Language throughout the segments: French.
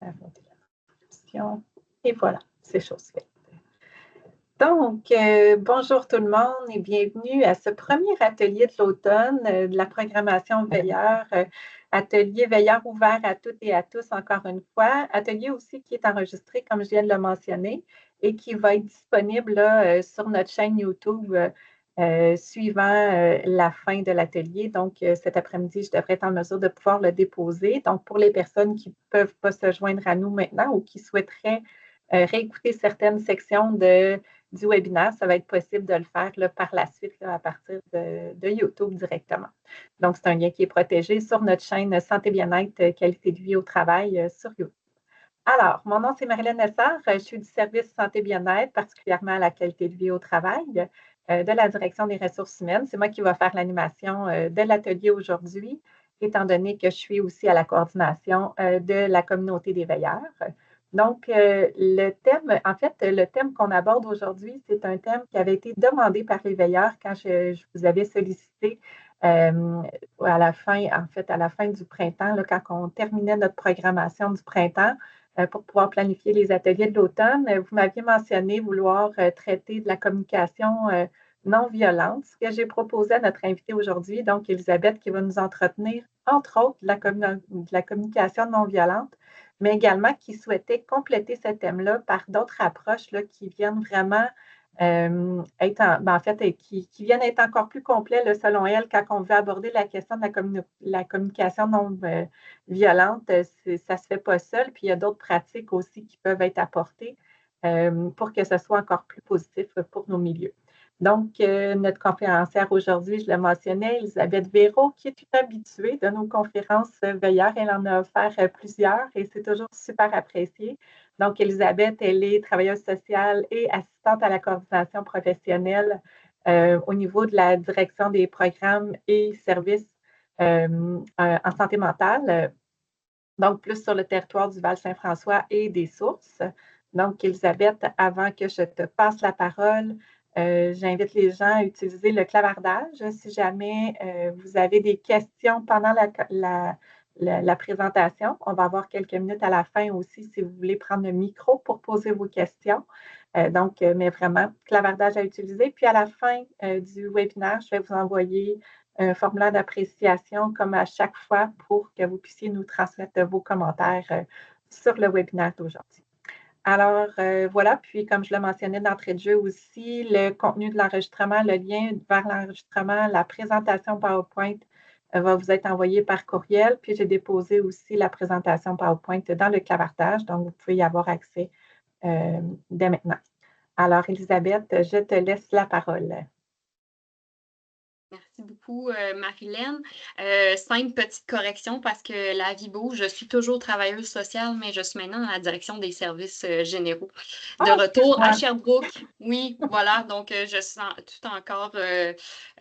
Arrêter la production. Et voilà, c'est chose faite. Donc, bonjour tout le monde et bienvenue à ce premier atelier de l'automne de la programmation Veilleur. Atelier Veilleur ouvert à toutes et à tous, encore une fois. Atelier aussi qui est enregistré, comme je viens de le mentionner, et qui va être disponible là, sur notre chaîne YouTube suivant la fin de l'atelier. Donc, cet après-midi, je devrais être en mesure de pouvoir le déposer. Donc, pour les personnes qui ne peuvent pas se joindre à nous maintenant ou qui souhaiteraient réécouter certaines sections du webinaire, ça va être possible de le faire là, par la suite là, à partir de YouTube directement. Donc, c'est un lien qui est protégé sur notre chaîne Santé Bien-être, Qualité de vie au travail sur YouTube. Alors, mon nom, c'est Marilyn Nessar. Je suis du service Santé Bien-être, particulièrement à la qualité de vie au travail, de la direction des ressources humaines. C'est moi qui vais faire l'animation de l'atelier aujourd'hui, étant donné que je suis aussi à la coordination de la communauté des veilleurs. Donc, le thème qu'on aborde aujourd'hui, c'est un thème qui avait été demandé par les veilleurs quand je vous avais sollicité à la fin du printemps, là, quand on terminait notre programmation du printemps, pour pouvoir planifier les ateliers de l'automne. Vous m'aviez mentionné vouloir traiter de la communication non violente, ce que j'ai proposé à notre invitée aujourd'hui, donc Elisabeth, qui va nous entretenir, entre autres, de la communication non violente, mais également qui souhaitait compléter ce thème-là par d'autres approches là, qui viennent vraiment qui viennent être encore plus complets là, selon elle quand on veut aborder la question de la communication non violente. Ça ne se fait pas seul, puis il y a d'autres pratiques aussi qui peuvent être apportées pour que ce soit encore plus positif pour nos milieux. Donc, notre conférencière aujourd'hui, je le mentionnais, Elisabeth Véraud, qui est une habituée de nos conférences veilleurs. Elle en a offert plusieurs et c'est toujours super apprécié. Donc, Elisabeth, elle est travailleuse sociale et assistante à la coordination professionnelle au niveau de la direction des programmes et services en santé mentale, donc plus sur le territoire du Val-Saint-François et des sources. Donc, Elisabeth, avant que je te passe la parole, j'invite les gens à utiliser le clavardage. Si jamais vous avez des questions pendant la présentation, on va avoir quelques minutes à la fin aussi si vous voulez prendre le micro pour poser vos questions. Mais vraiment, clavardage à utiliser. Puis à la fin du webinaire, je vais vous envoyer un formulaire d'appréciation comme à chaque fois pour que vous puissiez nous transmettre vos commentaires sur le webinaire d'aujourd'hui. Alors, voilà, puis comme je le mentionnais d'entrée de jeu aussi, le contenu de l'enregistrement, le lien vers l'enregistrement, la présentation PowerPoint va vous être envoyé par courriel. Puis, j'ai déposé aussi la présentation PowerPoint dans le clavardage, donc vous pouvez y avoir accès dès maintenant. Alors, Elisabeth, je te laisse la parole. Merci beaucoup, Marilyn. 5 petites corrections parce que la vie bouge. Je suis toujours travailleuse sociale, mais je suis maintenant dans la direction des services généraux. De retour à Sherbrooke. Oui, voilà. Donc, je suis tout encore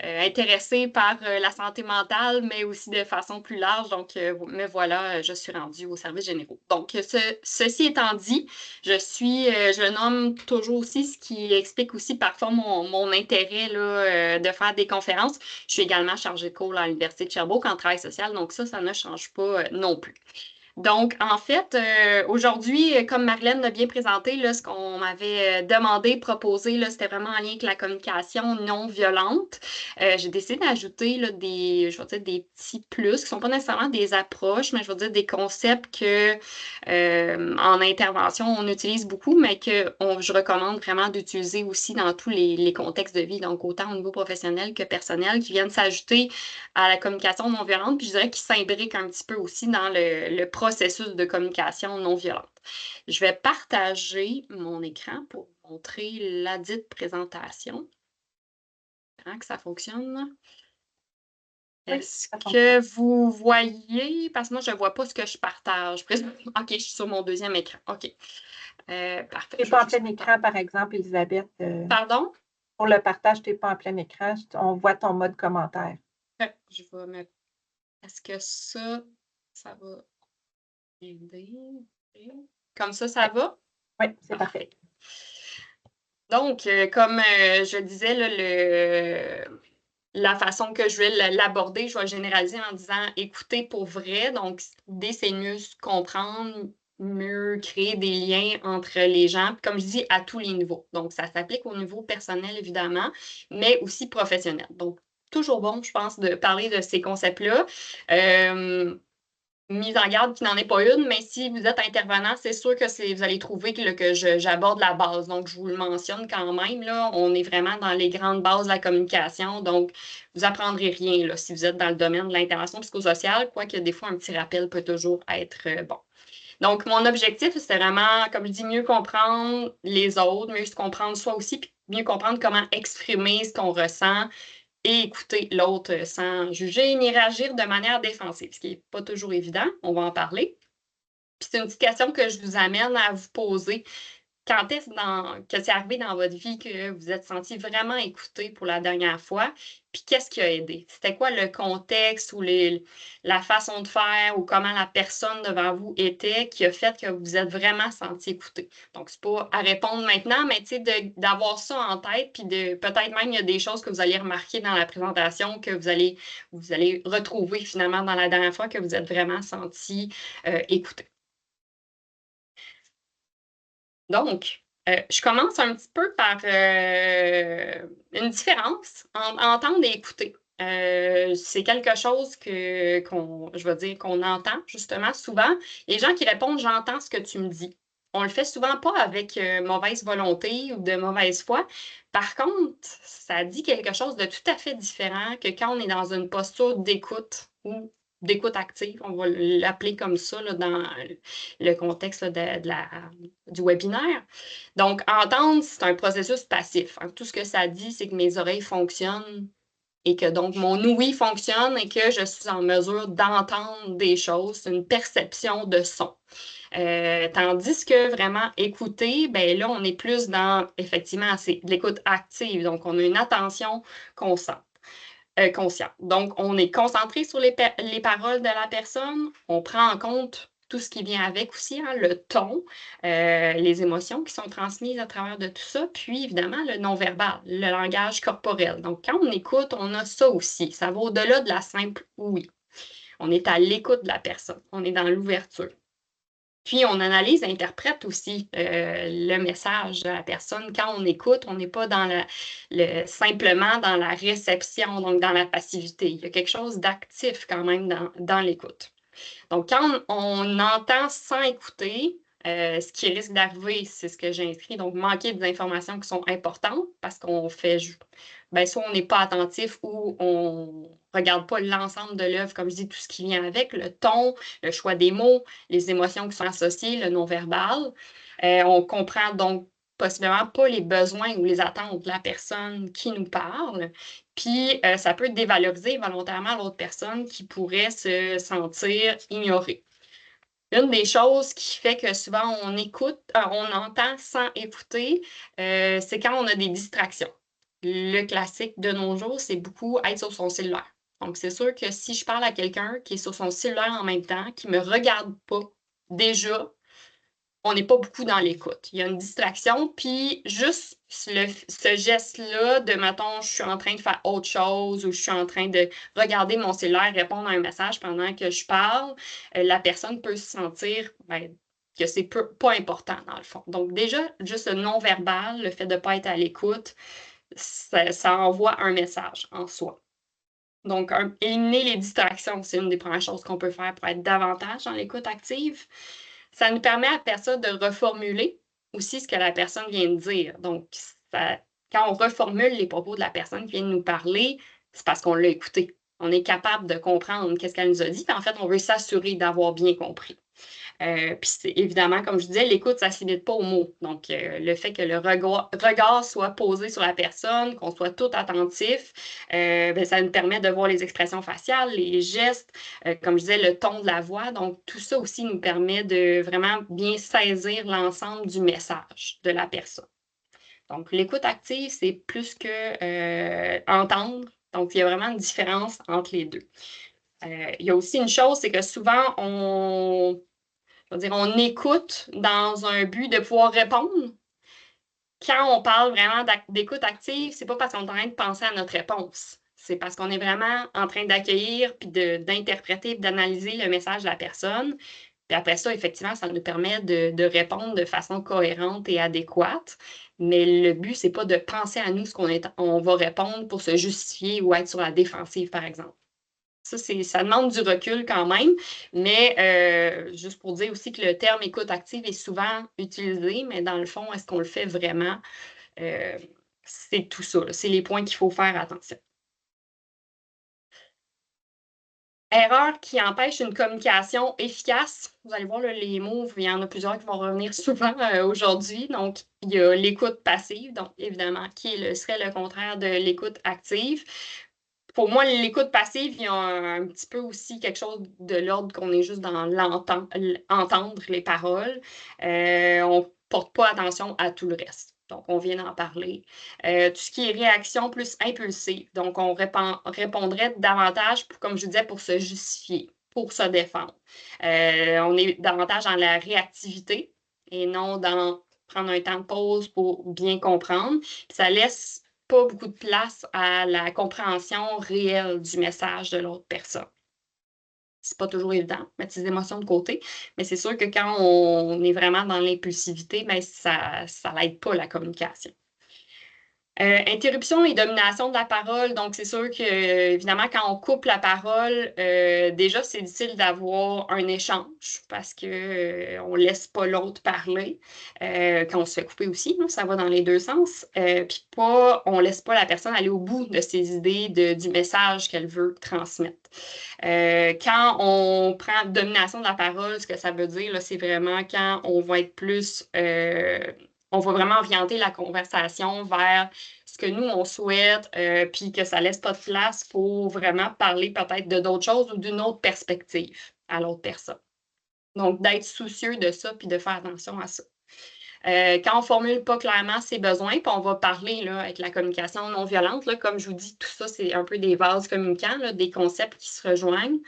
intéressée par la santé mentale, mais aussi de façon plus large. Donc, me voilà, je suis rendue aux services généraux. Donc, ceci étant dit, je nomme toujours aussi ce qui explique aussi parfois mon intérêt là, de faire des conférences. Je suis également chargée de cours à l'Université de Sherbrooke en travail social, donc ça ne change pas non plus. Donc, en fait, aujourd'hui, comme Marilyn l'a bien présenté, là, ce qu'on m'avait demandé, proposé, là, c'était vraiment en lien avec la communication non violente. J'ai décidé d'ajouter là, je vais dire des petits plus, qui ne sont pas nécessairement des approches, mais je veux dire des concepts que en intervention, on utilise beaucoup, mais que je recommande vraiment d'utiliser aussi dans tous les contextes de vie, donc autant au niveau professionnel que personnel, qui viennent s'ajouter à la communication non violente, puis je dirais qu'ils s'imbriquent un petit peu aussi dans le processus de communication non violente. Je vais partager mon écran pour montrer la dite présentation. Que ça fonctionne. Est-ce que vous voyez? Parce que moi, je ne vois pas ce que je partage. OK, je suis sur mon deuxième écran. OK. Parfait. Tu n'es pas en plein écran, par exemple, Elisabeth. Pardon? Pour le partage, tu n'es pas en plein écran. On voit ton mode commentaire. Je vais mettre. Est-ce que ça va aider? Comme ça va? Oui, c'est parfait. Donc, comme je disais, là, la façon que je vais l'aborder, je vais généraliser en disant écouter pour vrai. Donc, l'idée, c'est mieux se comprendre, mieux créer des liens entre les gens, puis comme je dis, à tous les niveaux. Donc, ça s'applique au niveau personnel, évidemment, mais aussi professionnel. Donc, toujours bon, je pense, de parler de ces concepts-là. Mise en garde qui n'en est pas une, mais si vous êtes intervenant, c'est sûr que vous allez trouver que j'aborde la base. Donc, je vous le mentionne quand même, là, on est vraiment dans les grandes bases de la communication. Donc, vous apprendrez rien là, si vous êtes dans le domaine de l'intervention psychosociale, quoique des fois, un petit rappel peut toujours être bon. Donc, mon objectif, c'est vraiment, comme je dis, mieux comprendre les autres, mieux se comprendre soi aussi, puis mieux comprendre comment exprimer ce qu'on ressent, et écouter l'autre sans juger ni réagir de manière défensive, ce qui n'est pas toujours évident. On va en parler. Puis c'est une petite question que je vous amène à vous poser. Quand est-ce que c'est arrivé dans votre vie que vous êtes senti vraiment écouté pour la dernière fois? Puis qu'est-ce qui a aidé? C'était quoi le contexte ou la façon de faire ou comment la personne devant vous était qui a fait que vous êtes vraiment senti écouté? Donc, c'est pas à répondre maintenant, mais tu sais, d'avoir ça en tête, puis peut-être même il y a des choses que vous allez remarquer dans la présentation que vous allez retrouver finalement dans la dernière fois que vous êtes vraiment senti écouté. Donc, je commence un petit peu par une différence entre entendre et écouter. C'est quelque chose je vais dire, qu'on entend justement souvent. Les gens qui répondent, j'entends ce que tu me dis. On le fait souvent pas avec mauvaise volonté ou de mauvaise foi. Par contre, ça dit quelque chose de tout à fait différent que quand on est dans une posture d'écoute ou d'écoute active, on va l'appeler comme ça là, dans le contexte là, du webinaire. Donc, entendre, c'est un processus passif. Hein. Tout ce que ça dit, c'est que mes oreilles fonctionnent et que donc mon ouïe fonctionne et que je suis en mesure d'entendre des choses, une perception de son. Tandis que vraiment écouter, ben là, on est plus dans, effectivement, c'est de l'écoute active. Donc, on a une attention consciente. Donc, on est concentré sur les paroles de la personne, on prend en compte tout ce qui vient avec aussi, hein, le ton, les émotions qui sont transmises à travers de tout ça, puis évidemment le non-verbal, le langage corporel. Donc, quand on écoute, on a ça aussi. Ça va au-delà de la simple oui. On est à l'écoute de la personne, on est dans l'ouverture. Puis, on analyse, interprète aussi le message de la personne. Quand on écoute, on n'est pas dans simplement dans la réception, donc dans la passivité. Il y a quelque chose d'actif quand même dans l'écoute. Donc, quand on entend sans écouter, ce qui risque d'arriver, c'est ce que j'ai inscrit, donc manquer des informations qui sont importantes parce qu'on fait, soit on n'est pas attentif ou on regarde pas l'ensemble de l'œuvre, comme je dis, tout ce qui vient avec, le ton, le choix des mots, les émotions qui sont associées, le non-verbal. On comprend donc possiblement pas les besoins ou les attentes de la personne qui nous parle. Puis, ça peut dévaloriser volontairement l'autre personne qui pourrait se sentir ignorée. Une des choses qui fait que souvent on écoute, on entend sans écouter, c'est quand on a des distractions. Le classique de nos jours, c'est beaucoup être sur son cellulaire. Donc, c'est sûr que si je parle à quelqu'un qui est sur son cellulaire en même temps, qui ne me regarde pas, déjà, on n'est pas beaucoup dans l'écoute. Il y a une distraction, puis juste ce geste-là de, mettons, je suis en train de faire autre chose ou je suis en train de regarder mon cellulaire, répondre à un message pendant que je parle, la personne peut se sentir que c'est pas important dans le fond. Donc déjà, juste le non-verbal, le fait de ne pas être à l'écoute, ça envoie un message en soi. Donc, éliminer les distractions, c'est une des premières choses qu'on peut faire pour être davantage dans l'écoute active. Ça nous permet à personne de reformuler aussi ce que la personne vient de dire. Donc, quand on reformule les propos de la personne qui vient de nous parler, c'est parce qu'on l'a écouté. On est capable de comprendre qu'est-ce qu'elle nous a dit. En fait, on veut s'assurer d'avoir bien compris. Puis c'est évidemment, comme je disais, l'écoute, ça ne se limite pas aux mots. Donc, le fait que le regard soit posé sur la personne, qu'on soit tout attentif, ça nous permet de voir les expressions faciales, les gestes, comme je disais, le ton de la voix. Donc, tout ça aussi nous permet de vraiment bien saisir l'ensemble du message de la personne. Donc, l'écoute active, c'est plus que entendre. Donc, il y a vraiment une différence entre les deux. Il y a aussi une chose, c'est que souvent, on écoute dans un but de pouvoir répondre. Quand on parle vraiment d'écoute active, c'est pas parce qu'on est en train de penser à notre réponse. C'est parce qu'on est vraiment en train d'accueillir, puis d'interpréter, d'analyser le message de la personne. Puis après ça, effectivement, ça nous permet de répondre de façon cohérente et adéquate. Mais le but, c'est pas de penser à nous ce on va répondre pour se justifier ou être sur la défensive, par exemple. Ça demande du recul quand même, mais juste pour dire aussi que le terme écoute active est souvent utilisé, mais dans le fond, est-ce qu'on le fait vraiment? C'est tout ça, c'est les points qu'il faut faire attention. Erreur qui empêche une communication efficace. Vous allez voir, là, les mots, il y en a plusieurs qui vont revenir souvent aujourd'hui. Donc, il y a l'écoute passive, donc évidemment, serait le contraire de l'écoute active. Pour moi, l'écoute passive, il y a un petit peu aussi quelque chose de l'ordre qu'on est juste dans entendre les paroles. On ne porte pas attention à tout le reste. Donc, on vient d'en parler. Tout ce qui est réaction plus impulsive. Donc, on répondrait davantage, comme je disais, pour se justifier, pour se défendre. On est davantage dans la réactivité et non dans prendre un temps de pause pour bien comprendre. Puis ça laisse pas beaucoup de place à la compréhension réelle du message de l'autre personne. C'est pas toujours évident, mettre ses émotions de côté, mais c'est sûr que quand on est vraiment dans l'impulsivité, ben ça n'aide pas la communication. Interruption et domination de la parole. Donc, c'est sûr que, évidemment, quand on coupe la parole, déjà, c'est difficile d'avoir un échange parce qu'on ne laisse pas l'autre parler. Quand on se fait couper aussi, ça va dans les deux sens. Puis on ne laisse pas la personne aller au bout de ses idées, du message qu'elle veut transmettre. Quand on prend domination de la parole, ce que ça veut dire, là, c'est vraiment quand on va être plus... on va vraiment orienter la conversation vers ce que nous, on souhaite, puis que ça ne laisse pas de place pour vraiment parler peut-être de d'autres choses ou d'une autre perspective à l'autre personne. Donc, d'être soucieux de ça, puis de faire attention à ça. Quand on ne formule pas clairement ses besoins, puis on va parler là, avec la communication non violente, là, comme je vous dis, tout ça, c'est un peu des vases communicants, là, des concepts qui se rejoignent.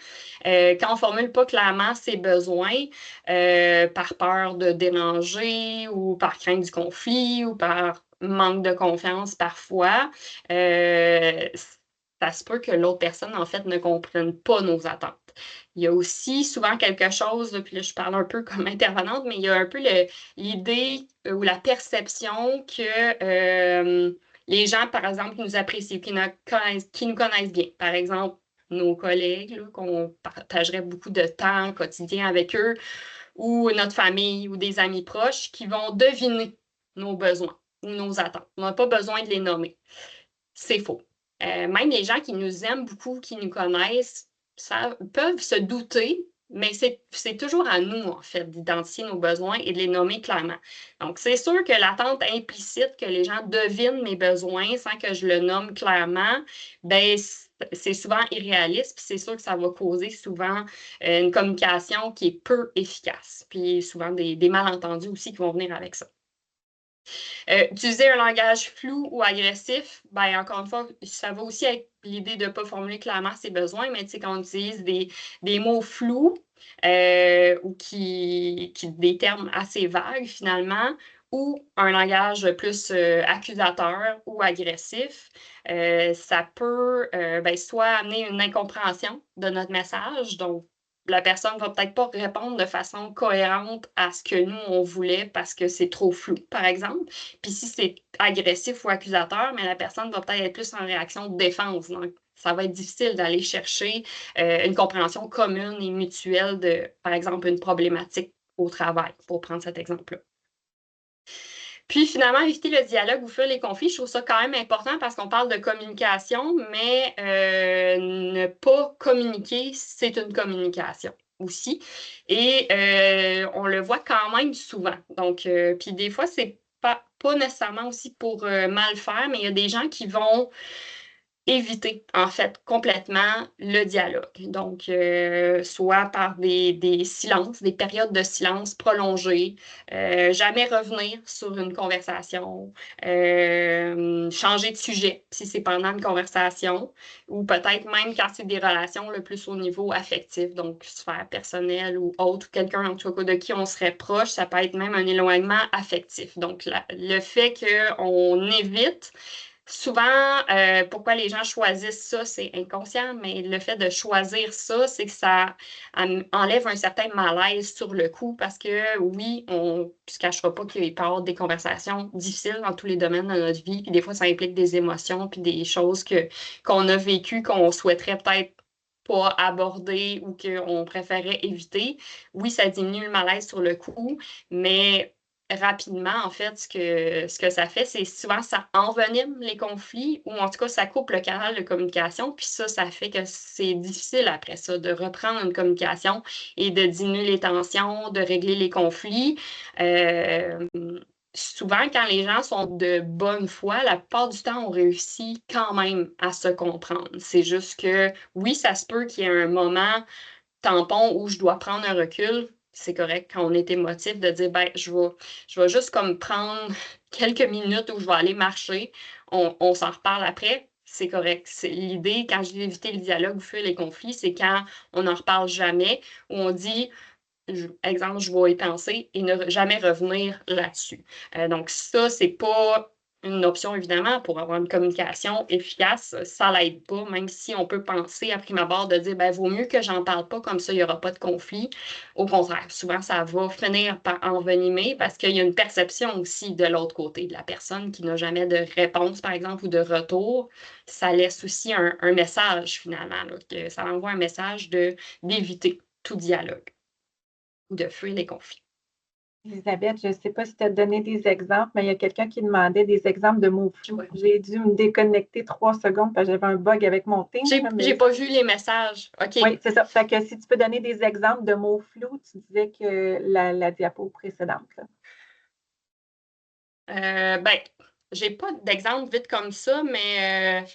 Quand on ne formule pas clairement ses besoins, par peur de déranger ou par crainte du conflit ou par manque de confiance parfois, ça se peut que l'autre personne, en fait, ne comprenne pas nos attentes. Il y a aussi souvent quelque chose, puis là, je parle un peu comme intervenante, mais il y a un peu l'idée ou la perception que les gens, par exemple, qui nous apprécient, qui nous connaissent bien, par exemple, nos collègues, là, qu'on partagerait beaucoup de temps quotidien avec eux, ou notre famille ou des amis proches qui vont deviner nos besoins ou nos attentes. On n'a pas besoin de les nommer. C'est faux. Même les gens qui nous aiment beaucoup, qui nous connaissent, peuvent se douter, mais c'est toujours à nous, en fait, d'identifier nos besoins et de les nommer clairement. Donc, c'est sûr que l'attente implicite que les gens devinent mes besoins sans que je le nomme clairement, ben c'est souvent irréaliste, puis c'est sûr que ça va causer souvent une communication qui est peu efficace, puis souvent des malentendus aussi qui vont venir avec ça. Utiliser un langage flou ou agressif, ben, encore une fois, ça va aussi avec l'idée de ne pas formuler clairement ses besoins, mais quand on utilise des mots flous ou des termes assez vagues finalement, ou un langage plus accusateur ou agressif, ça peut soit amener une incompréhension de notre message, donc la personne ne va peut-être pas répondre de façon cohérente à ce que nous, on voulait parce que c'est trop flou, par exemple. Puis si c'est agressif ou accusateur, mais la personne va peut-être être plus en réaction de défense. Donc, ça va être difficile d'aller chercher une compréhension commune et mutuelle de, par exemple, une problématique au travail, pour prendre cet exemple-là. Puis finalement, éviter le dialogue ou fuir les conflits, je trouve ça quand même important parce qu'on parle de communication, mais ne pas communiquer, c'est une communication aussi. Et on le voit quand même souvent. Donc, puis des fois, c'est pas nécessairement aussi pour mal faire, mais il y a des gens qui vont éviter, en fait, complètement le dialogue. Donc, soit par des silences, des périodes de silence prolongées, jamais revenir sur une conversation, changer de sujet si c'est pendant une conversation, ou peut-être même quand c'est des relations le plus au niveau affectif, donc sphère personnelle ou autre, quelqu'un en tout cas de qui on serait proche, ça peut être même un éloignement affectif. Donc, le fait qu'on évite Souvent, pourquoi les gens choisissent ça, c'est inconscient, mais le fait de choisir ça, c'est que ça enlève un certain malaise sur le coup parce que oui, on ne se cachera pas qu'il peut y avoir des conversations difficiles dans tous les domaines de notre vie, puis des fois, ça implique des émotions, puis des choses qu'on a vécues, qu'on souhaiterait peut-être pas aborder ou qu'on préférait éviter. Oui, ça diminue le malaise sur le coup, mais rapidement, en fait, ce que ça fait, c'est souvent ça envenime les conflits ou en tout cas, ça coupe le canal de communication. Puis ça fait que c'est difficile après ça de reprendre une communication et de diminuer les tensions, de régler les conflits. Souvent, quand les gens sont de bonne foi, la plupart du temps, on réussit quand même à se comprendre. C'est juste que oui, ça se peut qu'il y ait un moment tampon où je dois prendre un recul, c'est correct quand on est émotif de dire, ben, je vais juste comme prendre quelques minutes où je vais aller marcher, on s'en reparle après, c'est correct. C'est l'idée, quand je dis éviter le dialogue ou fuir les conflits, c'est quand on n'en reparle jamais, où on dit, exemple, je vais y penser et ne jamais revenir là-dessus. Donc ça, c'est pas une option, évidemment, pour avoir une communication efficace. Ça l'aide pas, même si on peut penser, à prime abord, de dire, ben, vaut mieux que j'en parle pas, comme ça, il n'y aura pas de conflit. Au contraire, souvent, ça va finir par envenimer parce qu'il y a une perception aussi de l'autre côté, de la personne qui n'a jamais de réponse, par exemple, ou de retour. Ça laisse aussi un message, finalement, là, que ça envoie un message d'éviter tout dialogue ou de fuir les conflits. Elisabeth, je ne sais pas si tu as donné des exemples, mais il y a quelqu'un qui demandait des exemples de mots flous. Ouais. J'ai dû me déconnecter 3 secondes parce que j'avais un bug avec mon Teams. J'ai pas vu les messages. OK. Oui, c'est ça. Fait que si tu peux donner des exemples de mots flous, tu disais que la diapo précédente. Ben, j'ai pas d'exemple vite comme ça, mais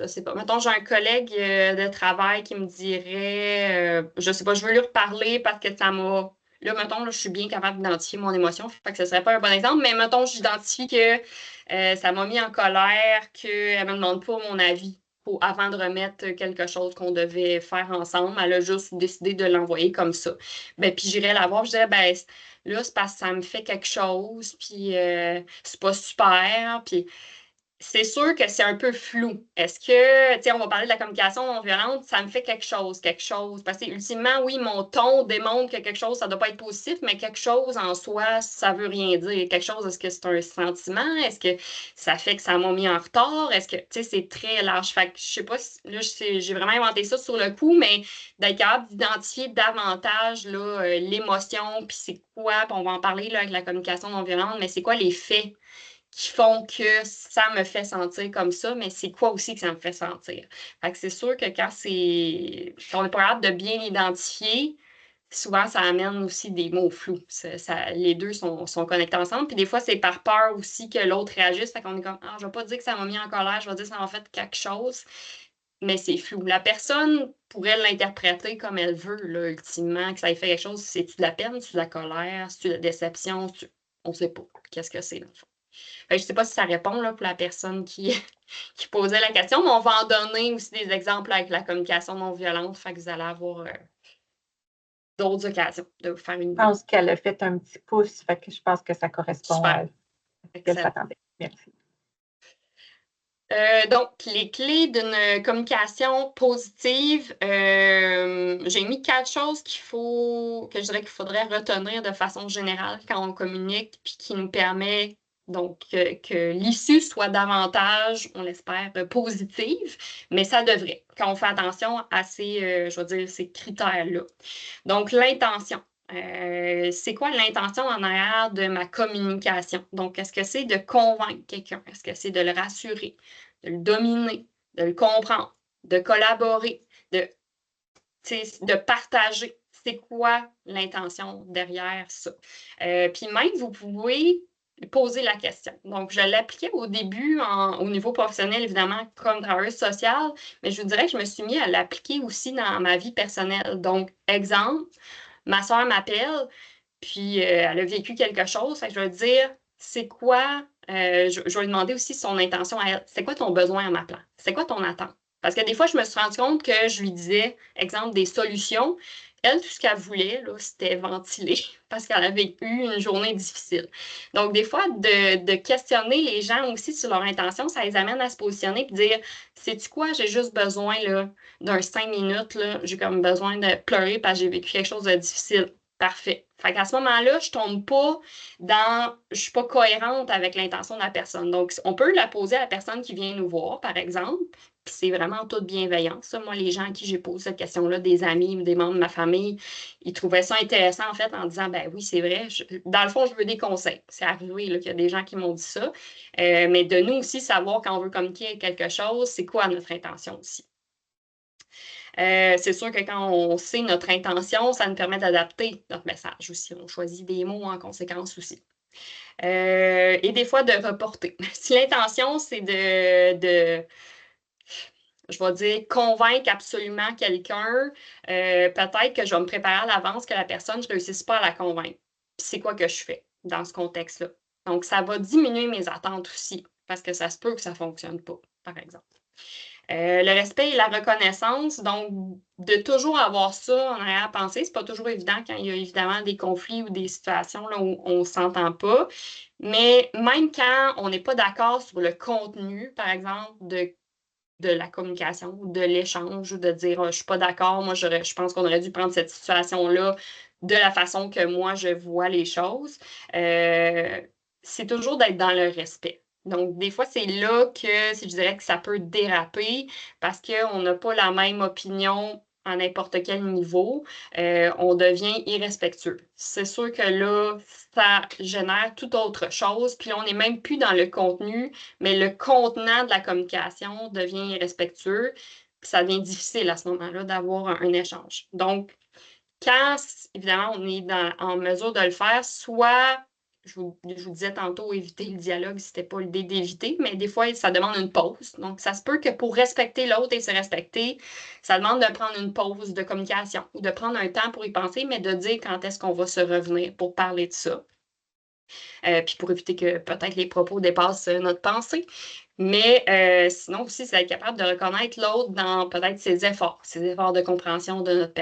je sais pas. Mettons, j'ai un collègue de travail qui me dirait, je sais pas, je veux lui reparler parce que ça m'a. Là, mettons, là, je suis bien capable d'identifier mon émotion, fait que ce serait pas un bon exemple, mais mettons, j'identifie que ça m'a mis en colère, qu'elle me demande pas mon avis avant de remettre quelque chose qu'on devait faire ensemble. Elle a juste décidé de l'envoyer comme ça. Ben, puis j'irais la voir, je dirais, ben, là, c'est parce que ça me fait quelque chose, puis c'est pas super, puis c'est sûr que c'est un peu flou. Est-ce que, tu sais, on va parler de la communication non violente, ça me fait quelque chose. Parce que, ultimement, oui, mon ton démontre que quelque chose, ça ne doit pas être positif, mais quelque chose en soi, ça ne veut rien dire. Quelque chose, est-ce que c'est un sentiment? Est-ce que ça fait que ça m'a mis en retard? Est-ce que, tu sais, c'est très large. Fait que, je sais pas si, là, j'ai vraiment inventé ça sur le coup, mais d'être capable d'identifier davantage, là, l'émotion, puis c'est quoi, puis on va en parler, là, avec la communication non violente, mais c'est quoi les faits qui font que ça me fait sentir comme ça, mais c'est quoi aussi que ça me fait sentir. Fait que c'est sûr que quand on n'est pas capable de bien l'identifier, souvent ça amène aussi des mots flous. Les deux sont connectés ensemble. Puis des fois, c'est par peur aussi que l'autre réagisse. Fait qu'on est comme, ah, je vais pas dire que ça m'a mis en colère, je vais dire que ça m'a fait quelque chose. Mais c'est flou. La personne pourrait l'interpréter comme elle veut, là, ultimement, que ça ait fait quelque chose. C'est-tu de la peine, c'est-tu de la colère, c'est-tu de la déception? On ne sait pas qu'est-ce que c'est, dans le fond. Je ne sais pas si ça répond là, pour la personne qui, qui posait la question, mais on va en donner aussi des exemples avec la communication non violente. Fait que vous allez avoir d'autres occasions de vous faire une Je pense qu'elle a fait un petit pouce, fait que je pense que ça correspond à ce qu'elle s'attendait. Merci. Donc, les clés d'une communication positive, j'ai mis 4 choses que je dirais qu'il faudrait retenir de façon générale quand on communique, puis qui nous permet donc que l'issue soit davantage, on l'espère, positive, mais ça devrait, quand on fait attention à je vais dire, ces critères-là. Donc, l'intention. C'est quoi l'intention en arrière de ma communication? Donc, est-ce que c'est de convaincre quelqu'un? Est-ce que c'est de le rassurer, de le dominer, de le comprendre, de collaborer, de partager? C'est quoi l'intention derrière ça? Puis même, vous pouvez poser la question. Donc, je l'appliquais au début au niveau professionnel, évidemment, comme travailleuse sociale, mais je vous dirais que je me suis mis à l'appliquer aussi dans ma vie personnelle. Donc, exemple, ma soeur m'appelle, puis elle a vécu quelque chose. Fait que je vais dire, c'est quoi, je vais lui demander aussi son intention à elle. C'est quoi ton besoin à ma place? C'est quoi ton attente? Parce que des fois, je me suis rendu compte que je lui disais, exemple, des solutions. Elle, tout ce qu'elle voulait, là, c'était ventiler parce qu'elle avait eu une journée difficile. Donc, des fois, de questionner les gens aussi sur leur intention, ça les amène à se positionner et dire, sais-tu quoi, j'ai juste besoin là, d'un 5 minutes, là, j'ai comme besoin de pleurer parce que j'ai vécu quelque chose de difficile. Parfait. Fait qu'à ce moment-là, je tombe pas je suis pas cohérente avec l'intention de la personne. Donc, on peut la poser à la personne qui vient nous voir, par exemple, puis c'est vraiment toute bienveillance. Ça. Moi, les gens à qui j'ai posé cette question-là, des amis ou des membres de ma famille, ils trouvaient ça intéressant, en fait, en disant, ben oui, c'est vrai, dans le fond, je veux des conseils. C'est arrivé là, qu'il y a des gens qui m'ont dit ça. Mais de nous aussi, savoir quand on veut communiquer quelque chose, c'est quoi notre intention aussi. C'est sûr que quand on sait notre intention, ça nous permet d'adapter notre message aussi. On choisit des mots en conséquence aussi. Et des fois, de reporter. Si l'intention, c'est je vais dire, convaincre absolument quelqu'un, peut-être que je vais me préparer à l'avance que la personne, je ne réussisse pas à la convaincre. Puis c'est quoi que je fais dans ce contexte-là? Donc, ça va diminuer mes attentes aussi, parce que ça se peut que ça ne fonctionne pas, par exemple. Le respect et la reconnaissance, donc de toujours avoir ça en arrière-pensée, c'est pas toujours évident quand il y a évidemment des conflits ou des situations là, où on ne s'entend pas. Mais même quand on n'est pas d'accord sur le contenu, par exemple, de la communication ou de l'échange ou de dire je suis pas d'accord, moi je pense qu'on aurait dû prendre cette situation-là de la façon que moi je vois les choses, c'est toujours d'être dans le respect. Donc, des fois, c'est là que je dirais que ça peut déraper parce qu'on n'a pas la même opinion à n'importe quel niveau, on devient irrespectueux. C'est sûr que là, ça génère toute autre chose, puis on n'est même plus dans le contenu, mais le contenant de la communication devient irrespectueux, puis ça devient difficile à ce moment-là d'avoir un échange. Donc, quand, évidemment, on est en mesure de le faire, soit, je vous disais tantôt, éviter le dialogue, c'était pas l'idée d'éviter, mais des fois, ça demande une pause. Donc, ça se peut que pour respecter l'autre et se respecter, ça demande de prendre une pause de communication ou de prendre un temps pour y penser, mais de dire quand est-ce qu'on va se revenir pour parler de ça. Puis pour éviter que peut-être les propos dépassent notre pensée. Mais sinon aussi, c'est être capable de reconnaître l'autre dans peut-être ses efforts de compréhension de notre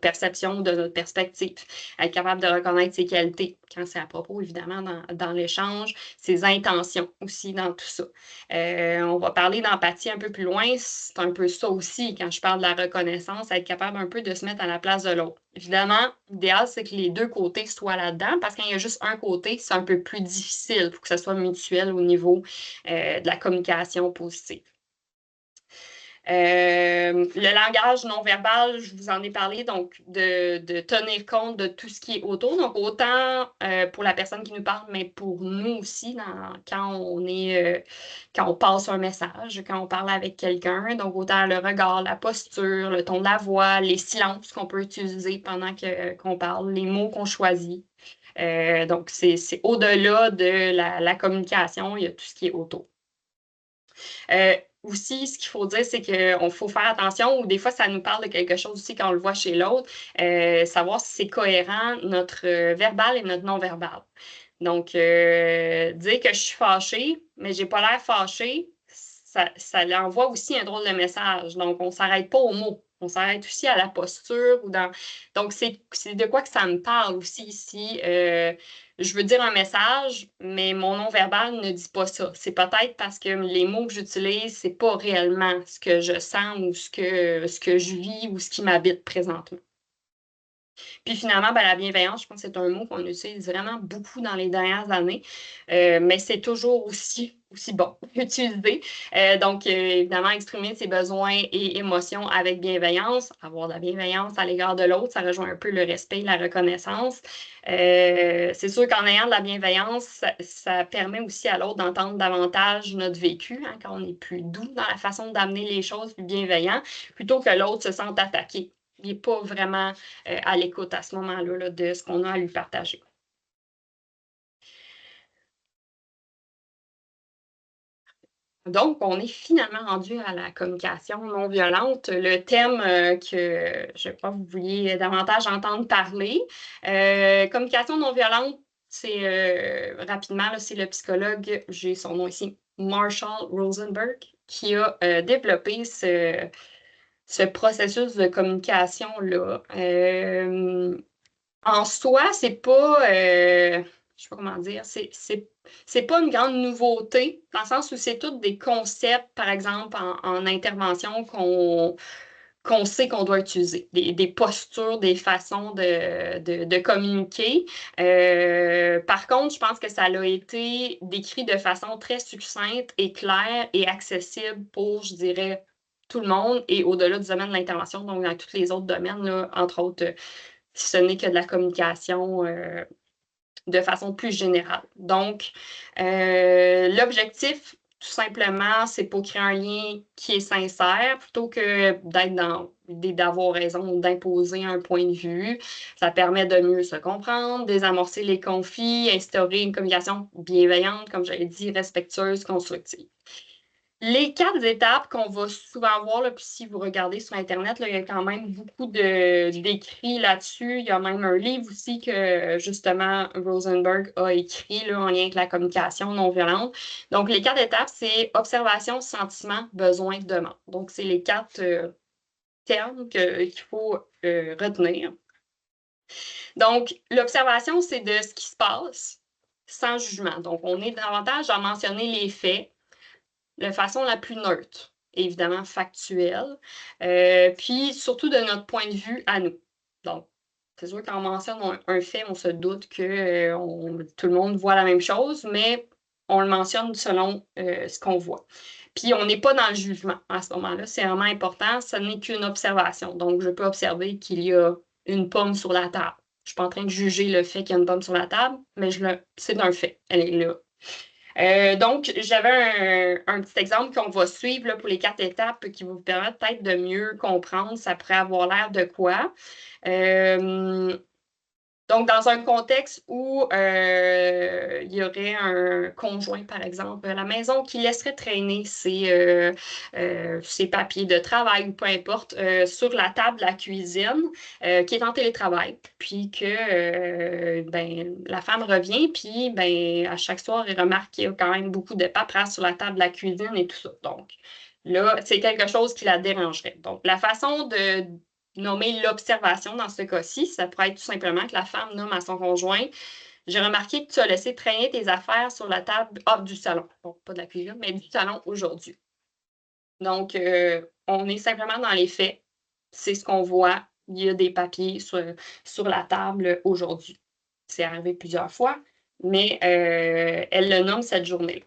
perception, de notre perspective. Être capable de reconnaître ses qualités, quand c'est à propos, évidemment, dans l'échange, ses intentions aussi dans tout ça. On va parler d'empathie un peu plus loin. C'est un peu ça aussi, quand je parle de la reconnaissance, être capable un peu de se mettre à la place de l'autre. Évidemment, l'idéal, c'est que les deux côtés soient là-dedans, parce qu'il y a juste un côté, c'est un peu plus difficile pour que ça soit mutuel au niveau de la communication positive. Le langage non verbal, je vous en ai parlé, donc de tenir compte de tout ce qui est autour. Donc, autant pour la personne qui nous parle, mais pour nous aussi, quand on passe un message, quand on parle avec quelqu'un. Donc, autant le regard, la posture, le ton de la voix, les silences qu'on peut utiliser pendant qu'on parle, les mots qu'on choisit. Donc, c'est au-delà de la communication, il y a tout ce qui est autour. Aussi, ce qu'il faut dire, c'est qu'il faut faire attention, ou des fois, ça nous parle de quelque chose aussi quand on le voit chez l'autre, savoir si c'est cohérent, notre verbal et notre non-verbal. Donc, dire que je suis fâchée, mais j'ai pas l'air fâchée, ça l'envoie aussi un drôle de message. Donc, on ne s'arrête pas aux mots. On s'arrête aussi à la posture. Donc, c'est de quoi que ça me parle aussi ici. Je veux dire un message, mais mon non-verbal ne dit pas ça. C'est peut-être parce que les mots que j'utilise, c'est pas réellement ce que je sens ou ce que je vis ou ce qui m'habite présentement. Puis finalement, ben, la bienveillance, je pense que c'est un mot qu'on utilise vraiment beaucoup dans les dernières années, mais c'est toujours aussi bon utilisé. Donc, évidemment, exprimer ses besoins et émotions avec bienveillance, avoir de la bienveillance à l'égard de l'autre, ça rejoint un peu le respect et la reconnaissance. C'est sûr qu'en ayant de la bienveillance, ça permet aussi à l'autre d'entendre davantage notre vécu, hein, quand on est plus doux dans la façon d'amener les choses, plus bienveillant, plutôt que l'autre se sente attaqué. Il n'est pas vraiment à l'écoute à ce moment-là là, de ce qu'on a à lui partager. Donc, on est finalement rendu à la communication non violente, le thème que je crois que vous vouliez davantage entendre parler. Communication non violente, c'est rapidement, c'est le psychologue, j'ai son nom ici, Marshall Rosenberg, qui a développé ce processus de communication-là. En soi, c'est pas, je sais pas comment dire, c'est pas une grande nouveauté, dans le sens où c'est tous des concepts, par exemple, en intervention qu'on sait qu'on doit utiliser, des postures, des façons de communiquer. Par contre, je pense que ça a été décrit de façon très succincte et claire et accessible pour, je dirais, tout le monde et au-delà du domaine de l'intervention, donc dans tous les autres domaines, là, entre autres, si ce n'est que de la communication de façon plus générale. Donc, l'objectif, tout simplement, c'est pour créer un lien qui est sincère plutôt que d'être dans l'idée d'avoir raison ou d'imposer un point de vue. Ça permet de mieux se comprendre, désamorcer les conflits, instaurer une communication bienveillante, comme j'avais dit, respectueuse, constructive. Les 4 étapes qu'on va souvent voir, là, puis si vous regardez sur Internet, là, il y a quand même beaucoup d'écrits là-dessus. Il y a même un livre aussi que, justement, Rosenberg a écrit là, en lien avec la communication non violente. Donc, les 4 étapes, c'est observation, sentiment, besoin, demande. Donc, c'est les 4 termes qu'il faut retenir. Donc, l'observation, c'est de ce qui se passe sans jugement. Donc, on est davantage à mentionner les faits de façon la plus neutre, évidemment factuelle, puis surtout de notre point de vue à nous. Donc, c'est sûr quand on mentionne un fait, on se doute que tout le monde voit la même chose, mais on le mentionne selon ce qu'on voit. Puis on n'est pas dans le jugement à ce moment-là, c'est vraiment important, ce n'est qu'une observation. Donc, je peux observer qu'il y a une pomme sur la table. Je ne suis pas en train de juger le fait qu'il y a une pomme sur la table, mais c'est un fait, elle est là. Donc, j'avais un petit exemple qu'on va suivre là, pour les 4 étapes qui vous permettent peut-être de mieux comprendre. Ça pourrait avoir l'air de quoi? Donc, dans un contexte où il y aurait un conjoint, par exemple, à la maison qui laisserait traîner ses papiers de travail ou peu importe sur la table de la cuisine, qui est en télétravail, puis que la femme revient, puis à chaque soir, elle remarque qu'il y a quand même beaucoup de paperasse sur la table de la cuisine et tout ça. Donc, là, c'est quelque chose qui la dérangerait. Donc, la façon de nommer l'observation dans ce cas-ci, ça pourrait être tout simplement que la femme nomme à son conjoint: j'ai remarqué que tu as laissé traîner tes affaires sur la table du salon. Bon, pas de la cuisine, mais du salon aujourd'hui. Donc, on est simplement dans les faits. C'est ce qu'on voit. Il y a des papiers sur la table aujourd'hui. C'est arrivé plusieurs fois, mais elle le nomme cette journée-là.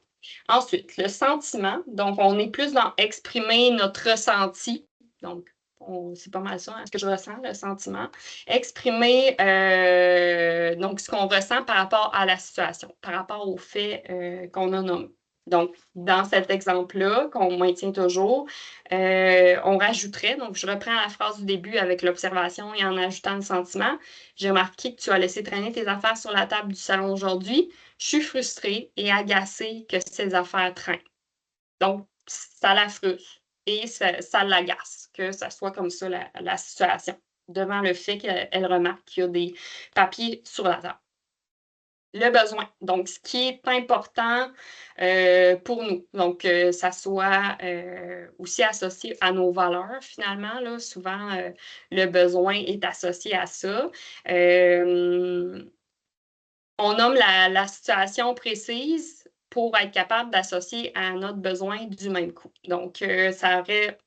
Ensuite, le sentiment. Donc, on est plus dans exprimer notre ressenti. Donc, c'est pas mal ça, ce que je ressens, le sentiment. Exprimer donc ce qu'on ressent par rapport à la situation, par rapport au fait qu'on a nommé. Donc, dans cet exemple-là, qu'on maintient toujours, on rajouterait, donc je reprends la phrase du début avec l'observation et en ajoutant le sentiment. J'ai remarqué que tu as laissé traîner tes affaires sur la table du salon aujourd'hui. Je suis frustrée et agacée que ces affaires traînent. Donc, ça la frustre et ça l'agace que ça soit comme ça la situation, devant le fait qu'elle remarque qu'il y a des papiers sur la table. Le besoin. Donc, ce qui est important pour nous. Donc, ça soit aussi associé à nos valeurs, finalement. Là, souvent, le besoin est associé à ça. On nomme la situation précise pour être capable d'associer à notre besoin du même coup. Donc, ça aurait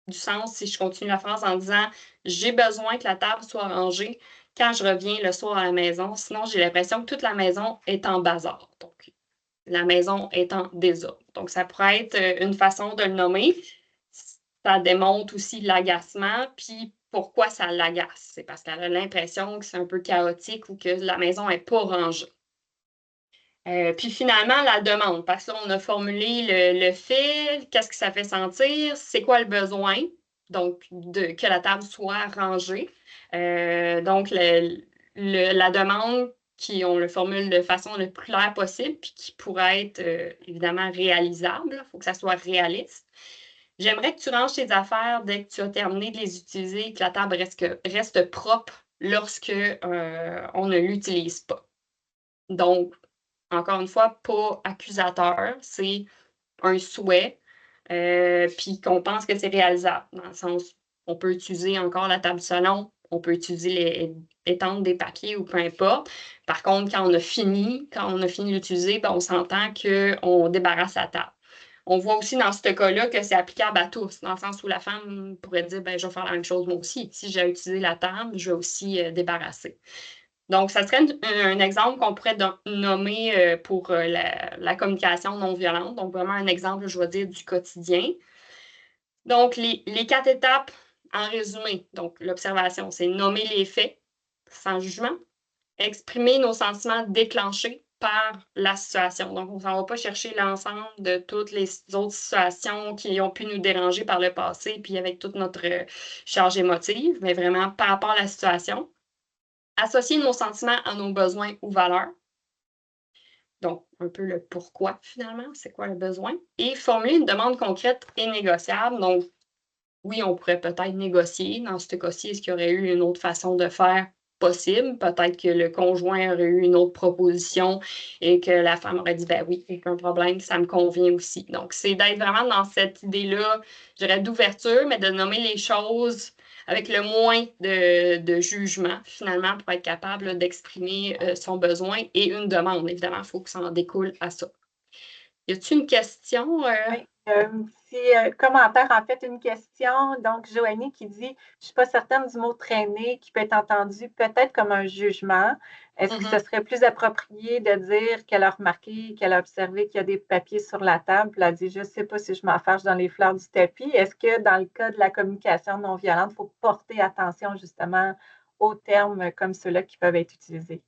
du sens si je continue la phrase en disant « J'ai besoin que la table soit rangée quand je reviens le soir à la maison, sinon j'ai l'impression que toute la maison est en bazar. » Donc, la maison est en désordre. Donc, ça pourrait être une façon de le nommer. Ça démontre aussi l'agacement, puis pourquoi ça l'agace. C'est parce qu'elle a l'impression que c'est un peu chaotique ou que la maison n'est pas rangée. Puis finalement, la demande, parce que là, on a formulé le fait, qu'est-ce que ça fait sentir, c'est quoi le besoin, donc que la table soit rangée. Donc, la demande, on le formule de façon le plus claire possible, puis qui pourrait être évidemment réalisable, il faut que ça soit réaliste. J'aimerais que tu ranges tes affaires dès que tu as terminé de les utiliser et que la table reste propre lorsque on ne l'utilise pas. Donc, encore une fois, pas accusateur, c'est un souhait, puis qu'on pense que c'est réalisable, dans le sens, On peut utiliser encore la table du salon, on peut utiliser étendre des papiers ou peu importe. Par contre, quand on a fini d'utiliser, ben, on s'entend qu'on débarrasse la table. On voit aussi dans ce cas-là que c'est applicable à tous, dans le sens où la femme pourrait dire, ben, je vais faire la même chose moi aussi. Si j'ai utilisé la table, je vais aussi débarrasser. Donc, ça serait un exemple qu'on pourrait nommer pour la communication non violente. Donc, vraiment un exemple, je vais dire, du quotidien. Donc, les 4 étapes en résumé. Donc, l'observation, c'est nommer les faits sans jugement, exprimer nos sentiments déclenchés par la situation. Donc, on ne s'en va pas chercher l'ensemble de toutes les autres situations qui ont pu nous déranger par le passé, puis avec toute notre charge émotive, mais vraiment par rapport à la situation. Associer nos sentiments à nos besoins ou valeurs. Donc, un peu le pourquoi, finalement, c'est quoi le besoin. Et formuler une demande concrète et négociable. Donc, oui, on pourrait peut-être négocier. Dans ce cas-ci, est-ce qu'il y aurait eu une autre façon de faire possible? Peut-être que le conjoint aurait eu une autre proposition et que la femme aurait dit, ben oui, aucun problème, ça me convient aussi. Donc, c'est d'être vraiment dans cette idée-là, je dirais, d'ouverture, mais de nommer les choses avec le moins de jugement, finalement, pour être capable d'exprimer son besoin et une demande. Évidemment, il faut que ça en découle à ça. Y a-t-il une question? Oui, un petit commentaire, en fait, une question. Donc, Joanie qui dit, je ne suis pas certaine du mot traîner qui peut être entendu peut-être comme un jugement. Est-ce que ce serait plus approprié de dire qu'elle a remarqué, qu'elle a observé qu'il y a des papiers sur la table, puis elle a dit, je ne sais pas si je m'enfarge dans les fleurs du tapis. Est-ce que dans le cas de la communication non violente, il faut porter attention justement aux termes comme ceux-là qui peuvent être utilisés?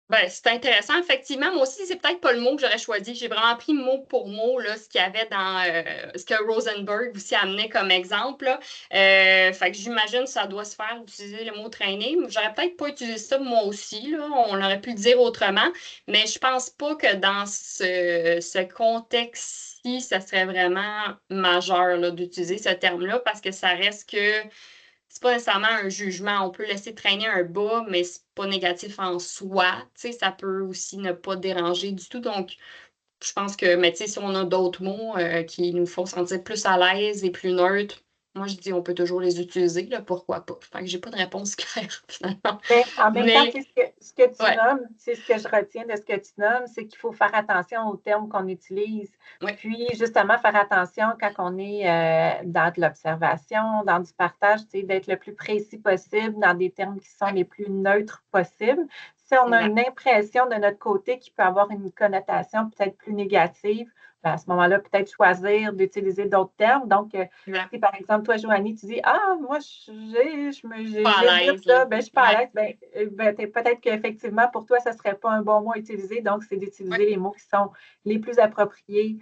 Ben, c'est intéressant. Effectivement, moi aussi, c'est peut-être pas le mot que j'aurais choisi. J'ai vraiment pris mot pour mot là, ce qu'il y avait dans ce que Rosenberg aussi amenait comme exemple. Là. Fait que j'imagine que ça doit se faire utiliser le mot traîner. J'aurais peut-être pas utilisé ça moi aussi. Là. On aurait pu le dire autrement. Mais je pense pas que dans ce contexte-ci, ça serait vraiment majeur là, d'utiliser ce terme-là parce que ça reste que c'est pas nécessairement un jugement. On peut laisser traîner un bas, mais c'est pas négatif en soi. Tu sais, ça peut aussi ne pas déranger du tout. Donc, je pense que, mais tu sais, si on a d'autres mots qui nous font sentir plus à l'aise et plus neutres, moi, je dis on peut toujours les utiliser, là, pourquoi pas. Fait que j'ai pas de réponse claire, finalement. Mais en même temps, Mais, c'est ce que tu ouais, nommes, c'est ce que je retiens de ce que tu nommes, c'est qu'il faut faire attention aux termes qu'on utilise. ouais, Puis, justement, faire attention quand on est dans de l'observation, dans du partage, d'être le plus précis possible dans des termes qui sont ouais, les plus neutres possibles. Si on a exact. une impression de notre côté qui peut avoir une connotation peut-être plus négative, ben, à ce moment-là, peut-être choisir d'utiliser d'autres termes. Donc, Exact. si par exemple, toi, Joanie, tu dis, ah, moi, Pas à j'évite l'aise, là. ça, ben, je suis pas à Ouais, l'aise, peut-être qu'effectivement, pour toi, ça ne serait pas un bon mot à utiliser. Donc, c'est ouais. d'utiliser les mots qui sont les plus appropriés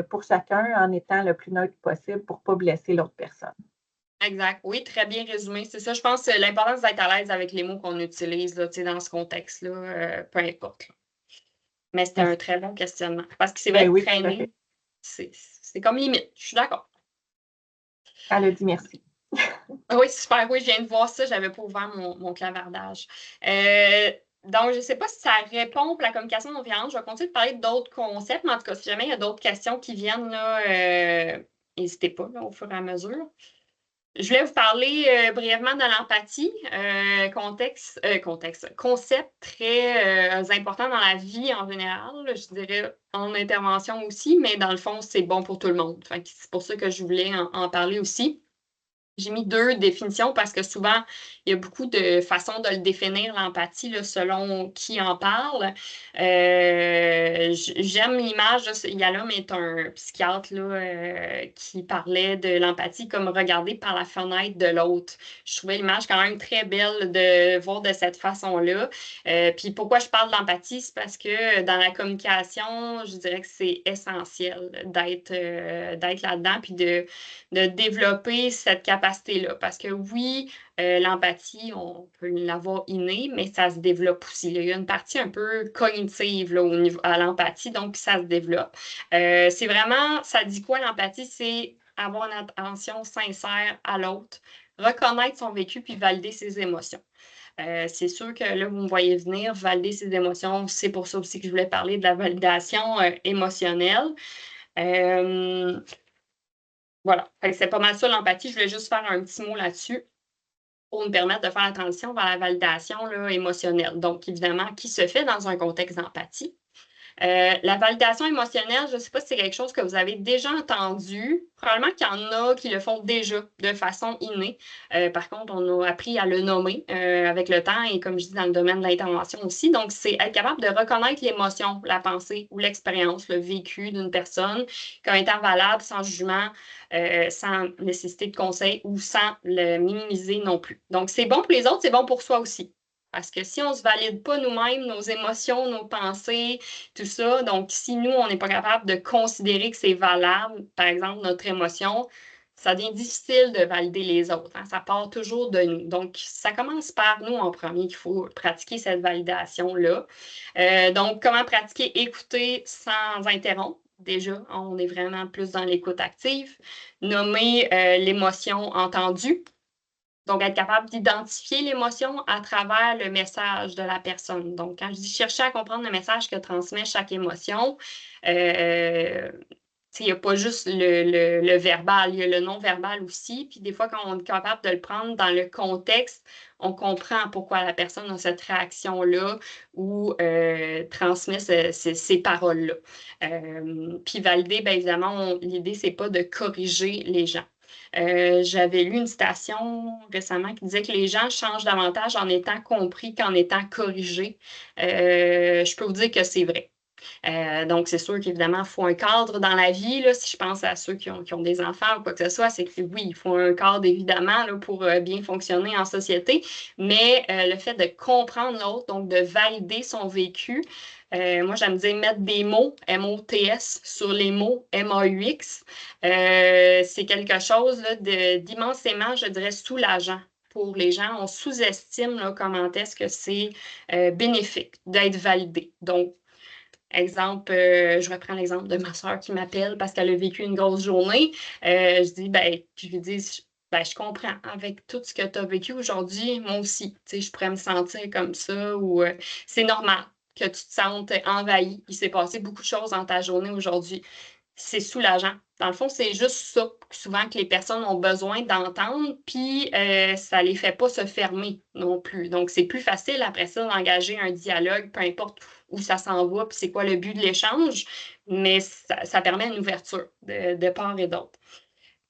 pour chacun en étant le plus neutre possible pour ne pas blesser l'autre personne. Exact. Oui, très bien résumé. C'est ça, je pense que l'important, c'est d'être à l'aise avec les mots qu'on utilise là, tu sais, dans ce contexte-là, peu importe. Là. Mais c'était un Merci. très bon questionnement. Parce que c'est Ben vrai que oui, tout à traîner, fait. c'est comme limite. Je suis d'accord. Elle a dit merci. Ah oui, super. Oui, je viens de voir ça. Je n'avais pas ouvert mon clavardage. Donc, je ne sais pas si ça répond pour la communication non violente. Je vais continuer de parler d'autres concepts, mais en tout cas, si jamais il y a d'autres questions qui viennent, là, n'hésitez pas là, au fur et à mesure. Je voulais vous parler brièvement de l'empathie, concept très important dans la vie en général, là, je dirais en intervention aussi, mais dans le fond, c'est bon pour tout le monde. C'est pour ça que je voulais en parler aussi. J'ai mis 2 définitions parce que souvent, il y a beaucoup de façons de le définir, l'empathie, là, selon qui en parle. J'aime l'image, Yalom est un psychiatre là, qui parlait de l'empathie comme regarder par la fenêtre de l'autre. Je trouvais l'image quand même très belle de voir de cette façon-là. Puis pourquoi je parle de l'empathie, c'est parce que dans la communication, je dirais que c'est essentiel d'être là-dedans puis de développer cette capacité-là. Parce que oui, l'empathie, on peut l'avoir innée, mais ça se développe aussi. Il y a une partie un peu cognitive là, au niveau, à l'empathie, donc ça se développe. C'est vraiment, ça dit quoi l'empathie? C'est avoir une attention sincère à l'autre, reconnaître son vécu puis valider ses émotions. C'est sûr que là, vous me voyez venir, valider ses émotions, c'est pour ça aussi que je voulais parler de la validation émotionnelle. Voilà. C'est pas mal ça l'empathie. Je voulais juste faire un petit mot là-dessus pour nous permettre de faire la transition vers la validation là, émotionnelle. Donc, évidemment, qui se fait dans un contexte d'empathie. La validation émotionnelle, je ne sais pas si c'est quelque chose que vous avez déjà entendu. Probablement qu'il y en a qui le font déjà de façon innée. Par contre, on a appris à le nommer avec le temps et comme je dis dans le domaine de l'intervention aussi. Donc, c'est être capable de reconnaître l'émotion, la pensée ou l'expérience, le vécu d'une personne comme étant valable, sans jugement, sans nécessité de conseil ou sans le minimiser non plus. Donc, c'est bon pour les autres, c'est bon pour soi aussi. Parce que si on ne se valide pas nous-mêmes, nos émotions, nos pensées, tout ça, donc si nous, on n'est pas capable de considérer que c'est valable, par exemple, notre émotion, ça devient difficile de valider les autres. Hein. Ça part toujours de nous. Donc, ça commence par nous en premier qu'il faut pratiquer cette validation-là. Donc, comment pratiquer écouter sans interrompre? Déjà, on est vraiment plus dans l'écoute active. Nommer l'émotion entendue. Donc, être capable d'identifier l'émotion à travers le message de la personne. Donc, quand je dis chercher à comprendre le message que transmet chaque émotion, il n'y a pas juste le verbal, il y a le non-verbal aussi. Puis des fois, quand on est capable de le prendre dans le contexte, on comprend pourquoi la personne a cette réaction-là ou transmet ces paroles-là. Puis valider, bien évidemment, l'idée, c'est pas de corriger les gens. J'avais lu une citation récemment qui disait que les gens changent davantage en étant compris qu'en étant corrigés. Je peux vous dire que c'est vrai. Donc, c'est sûr qu'évidemment, il faut un cadre dans la vie. Là, si je pense à ceux qui ont des enfants ou quoi que ce soit, c'est que oui, il faut un cadre évidemment là, pour bien fonctionner en société. Mais le fait de comprendre l'autre, donc de valider son vécu, moi, j'aime dire mettre des mots, M-O-T-S, sur les mots M-A-U-X. C'est quelque chose là, d'immensément, je dirais, soulageant pour les gens. On sous-estime là, comment est-ce que c'est bénéfique d'être validé. Donc, exemple, je reprends l'exemple de ma soeur qui m'appelle parce qu'elle a vécu une grosse journée. Je dis, ben, puis je lui dis, ben, je comprends. Avec tout ce que tu as vécu aujourd'hui, moi aussi, tu sais, je pourrais me sentir comme ça ou c'est normal que tu te sentes envahi. Il s'est passé beaucoup de choses dans ta journée aujourd'hui. C'est soulageant. Dans le fond, c'est juste ça souvent que les personnes ont besoin d'entendre, puis ça ne les fait pas se fermer non plus. Donc, c'est plus facile après ça d'engager un dialogue, peu importe où ça s'en va, puis c'est quoi le but de l'échange, mais ça permet une ouverture de part et d'autre.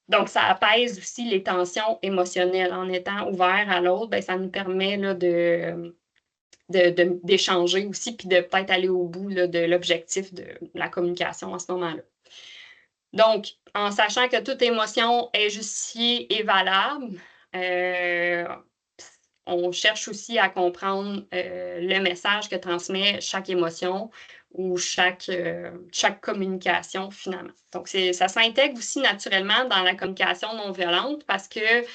Donc, ça apaise aussi les tensions émotionnelles. En étant ouvert à l'autre, bien, ça nous permet là, d'échanger aussi, puis de peut-être aller au bout là, de l'objectif de la communication à ce moment-là. Donc, en sachant que toute émotion est justifiée et valable, on cherche aussi à comprendre le message que transmet chaque émotion ou chaque communication finalement. Donc, ça s'intègre aussi naturellement dans la communication non violente parce que,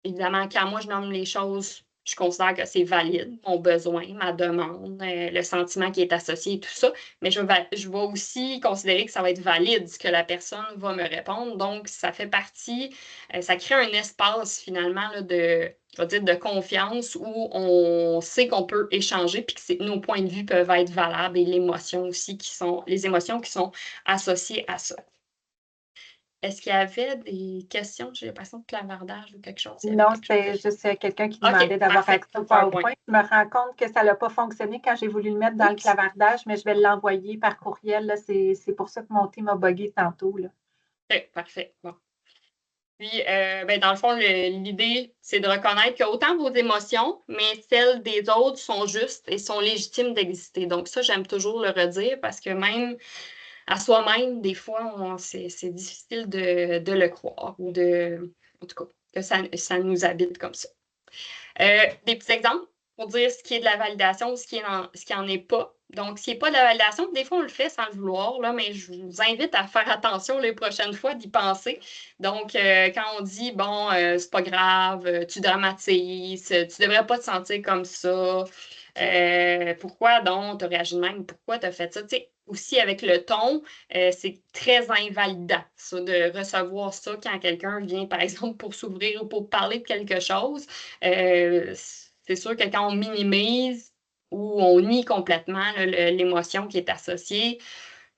évidemment, quand moi je nomme les choses, je considère que c'est valide, mon besoin, ma demande, le sentiment qui est associé, tout ça. Mais je vais aussi considérer que ça va être valide ce que la personne va me répondre. Donc, ça fait partie, ça crée un espace finalement là, je vais dire, de confiance où on sait qu'on peut échanger puis que nos points de vue peuvent être valables et l'émotion aussi les émotions qui sont associées à ça. Est-ce qu'il y avait des questions? J'ai l'impression de clavardage ou quelque chose. Non, c'était juste quelqu'un qui demandait d'avoir accès au PowerPoint. Je me rends compte que ça n'a pas fonctionné quand j'ai voulu le mettre dans le clavardage, mais je vais l'envoyer par courriel. C'est pour ça que mon team a buggé tantôt. Là. Okay, parfait. Bon. Puis, ben, dans le fond, l'idée, c'est de reconnaître que autant vos émotions, mais celles des autres sont justes et sont légitimes d'exister. Donc, ça, j'aime toujours le redire parce que même à soi-même, des fois, c'est difficile de le croire ou en tout cas, que ça nous habite comme ça. Des petits exemples pour dire ce qui est de la validation ou ce qui en est pas. Donc, ce qui n'est pas de la validation, des fois, on le fait sans le vouloir, là, mais je vous invite à faire attention les prochaines fois d'y penser. Donc, quand on dit, bon, c'est pas grave, tu dramatises, tu devrais pas te sentir comme ça, pourquoi donc tu as réagi de même, pourquoi tu as fait ça? Tu sais, aussi avec le ton, c'est très invalidant, ça, de recevoir ça quand quelqu'un vient, par exemple, pour s'ouvrir ou pour parler de quelque chose. C'est sûr que quand on minimise ou on nie complètement l'émotion qui est associée,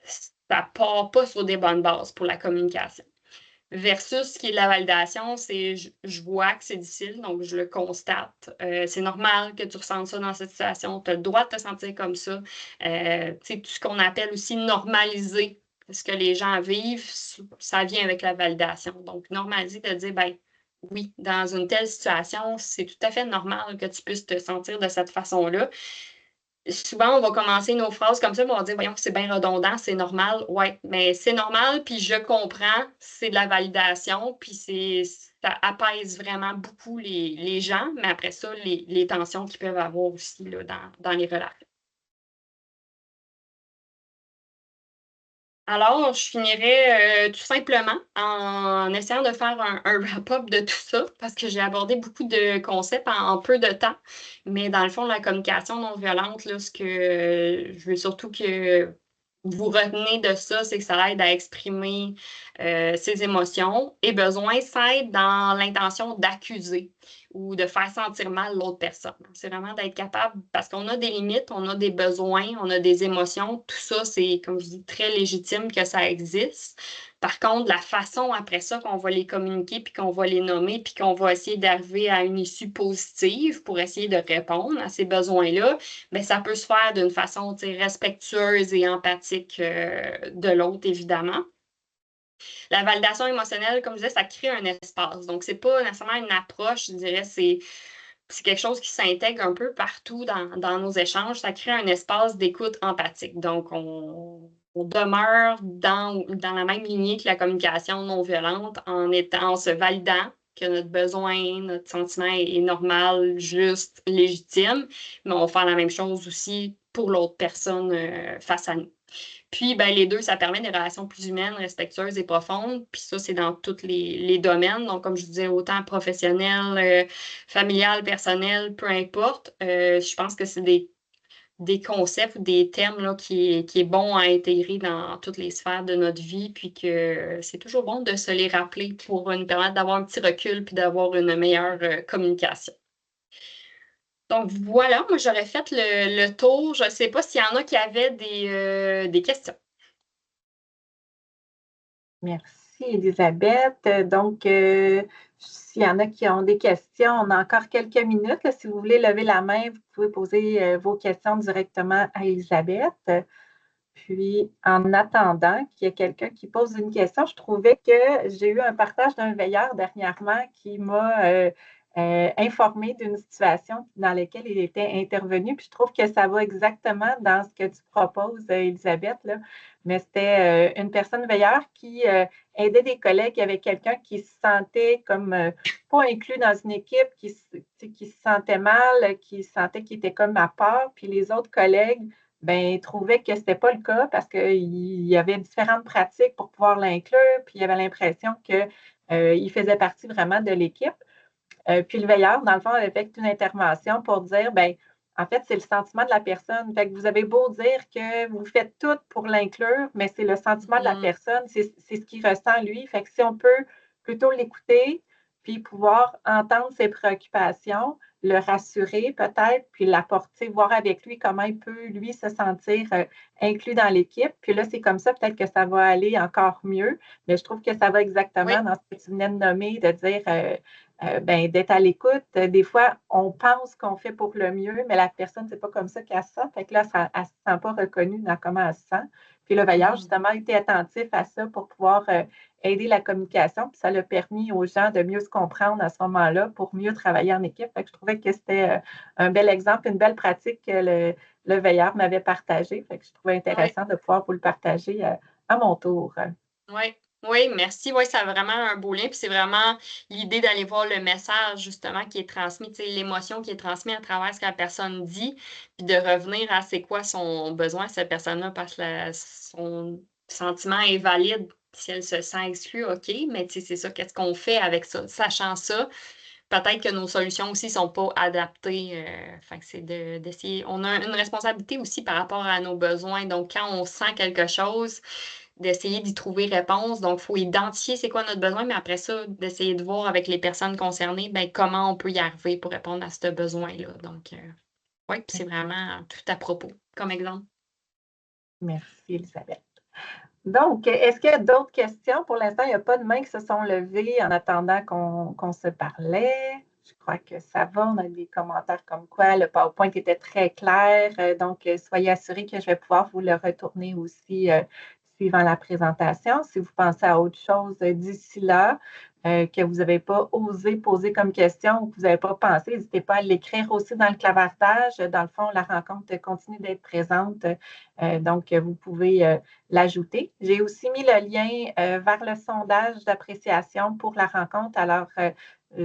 ça ne part pas sur des bonnes bases pour la communication. Versus ce qui est de la validation, c'est je vois que c'est difficile, donc je le constate. C'est normal que tu ressentes ça dans cette situation. Tu as le droit de te sentir comme ça. Tu sais, tout ce qu'on appelle aussi normaliser ce que les gens vivent, ça vient avec la validation. Donc, normaliser de dire, ben oui, dans une telle situation, c'est tout à fait normal que tu puisses te sentir de cette façon-là. Souvent, on va commencer nos phrases comme ça, mais on va dire, voyons, c'est bien redondant, c'est normal. Ouais, mais c'est normal, puis je comprends, c'est de la validation, puis ça apaise vraiment beaucoup les gens, mais après ça, les tensions qu'ils peuvent avoir aussi là, dans les relations. Alors, je finirais tout simplement en essayant de faire un wrap-up de tout ça, parce que j'ai abordé beaucoup de concepts en peu de temps. Mais dans le fond, la communication non violente, là, ce que je veux surtout que vous retenez de ça, c'est que ça aide à exprimer ses émotions et besoins, ça aide dans l'intention d'accuser ou de faire sentir mal l'autre personne. C'est vraiment d'être capable, parce qu'on a des limites, on a des besoins, on a des émotions. Tout ça, c'est, comme je dis, très légitime que ça existe. Par contre, la façon après ça qu'on va les communiquer, puis qu'on va les nommer, puis qu'on va essayer d'arriver à une issue positive pour essayer de répondre à ces besoins-là, bien, ça peut se faire d'une façon respectueuse et empathique de l'autre, évidemment. La validation émotionnelle, comme je disais, ça crée un espace. Donc, c'est pas nécessairement une approche, je dirais, c'est quelque chose qui s'intègre un peu partout dans nos échanges. Ça crée un espace d'écoute empathique. Donc, on demeure dans la même lignée que la communication non violente en se validant que notre besoin, notre sentiment est normal, juste, légitime, mais on va faire la même chose aussi pour l'autre personne face à nous. Puis, ben, les deux, ça permet des relations plus humaines, respectueuses et profondes. Puis ça, c'est dans tous les domaines. Donc, comme je disais, autant professionnel, familial, personnel, peu importe. Je pense que c'est des concepts ou des thèmes là, qui est bon à intégrer dans toutes les sphères de notre vie. Puis que c'est toujours bon de se les rappeler pour nous permettre d'avoir un petit recul puis d'avoir une meilleure communication. Donc voilà, moi j'aurais fait le tour. Je ne sais pas s'il y en a qui avaient des questions. Merci, Elisabeth. Donc, s'il y en a qui ont des questions, on a encore quelques minutes. Là. Si vous voulez lever la main, vous pouvez poser vos questions directement à Elisabeth. Puis, en attendant qu'il y ait quelqu'un qui pose une question, je trouvais que j'ai eu un partage d'un veilleur dernièrement qui m'a informé d'une situation dans laquelle il était intervenu. Puis, je trouve que ça va exactement dans ce que tu proposes, Elisabeth. Là. Mais c'était une personne veilleur qui aidait des collègues avec quelqu'un qui se sentait comme pas inclus dans une équipe, qui se sentait mal, qui sentait qu'il était comme à part. Puis, les autres collègues ben, trouvaient que ce n'était pas le cas parce qu'il y avait différentes pratiques pour pouvoir l'inclure, puis il y avait l'impression qu'il faisait partie vraiment de l'équipe. Puis le veilleur, dans le fond, avait fait une intervention pour dire, ben, en fait, c'est le sentiment de la personne. Fait que vous avez beau dire que vous faites tout pour l'inclure, mais c'est le sentiment de la personne, c'est ce qu'il ressent lui. Fait que si on peut plutôt l'écouter, puis pouvoir entendre ses préoccupations, le rassurer peut-être, puis l'apporter, voir avec lui comment il peut, lui, se sentir inclus dans l'équipe. Puis là, c'est comme ça, peut-être que ça va aller encore mieux. Mais je trouve que ça va exactement dans ce que tu venais de nommer, de dire ben, d'être à l'écoute. Des fois, on pense qu'on fait pour le mieux, mais la personne, c'est pas comme ça qu'elle se sent. Fait que là, elle ne se sent pas reconnue dans comment elle se sent. Puis le veilleur, justement, était attentif à ça pour pouvoir aider la communication. Puis ça l'a permis aux gens de mieux se comprendre à ce moment-là pour mieux travailler en équipe. Fait que je trouvais que c'était un bel exemple, une belle pratique que le veilleur m'avait partagé. Fait que je trouvais intéressant de pouvoir vous le partager à mon tour. Oui. Oui, merci. Oui, ça a vraiment un beau lien. Puis c'est vraiment l'idée d'aller voir le message, justement, qui est transmis, tu sais, l'émotion qui est transmise à travers ce que la personne dit, puis de revenir à c'est quoi son besoin, cette personne-là, parce que son sentiment est valide. Si elle se sent exclue, OK, mais tu sais, c'est ça, qu'est-ce qu'on fait avec ça? Sachant ça, peut-être que nos solutions aussi ne sont pas adaptées. Fait que c'est d'essayer. On a une responsabilité aussi par rapport à nos besoins. Donc, quand on sent quelque chose, d'essayer d'y trouver réponse. Donc, il faut identifier c'est quoi notre besoin, mais après ça, d'essayer de voir avec les personnes concernées, ben, comment on peut y arriver pour répondre à ce besoin-là. Donc, oui, c'est vraiment tout à propos comme exemple. Merci, Elisabeth. Donc, est-ce qu'il y a d'autres questions? Pour l'instant, il n'y a pas de mains qui se sont levées en attendant qu'on se parlait. Je crois que ça va. On a des commentaires comme quoi le PowerPoint était très clair. Donc, soyez assurés que je vais pouvoir vous le retourner aussi suivant la présentation. Si vous pensez à autre chose d'ici là, que vous n'avez pas osé poser comme question ou que vous n'avez pas pensé, n'hésitez pas à l'écrire aussi dans le clavardage. Dans le fond, la rencontre continue d'être présente. Donc, vous pouvez l'ajouter. J'ai aussi mis le lien vers le sondage d'appréciation pour la rencontre. Alors,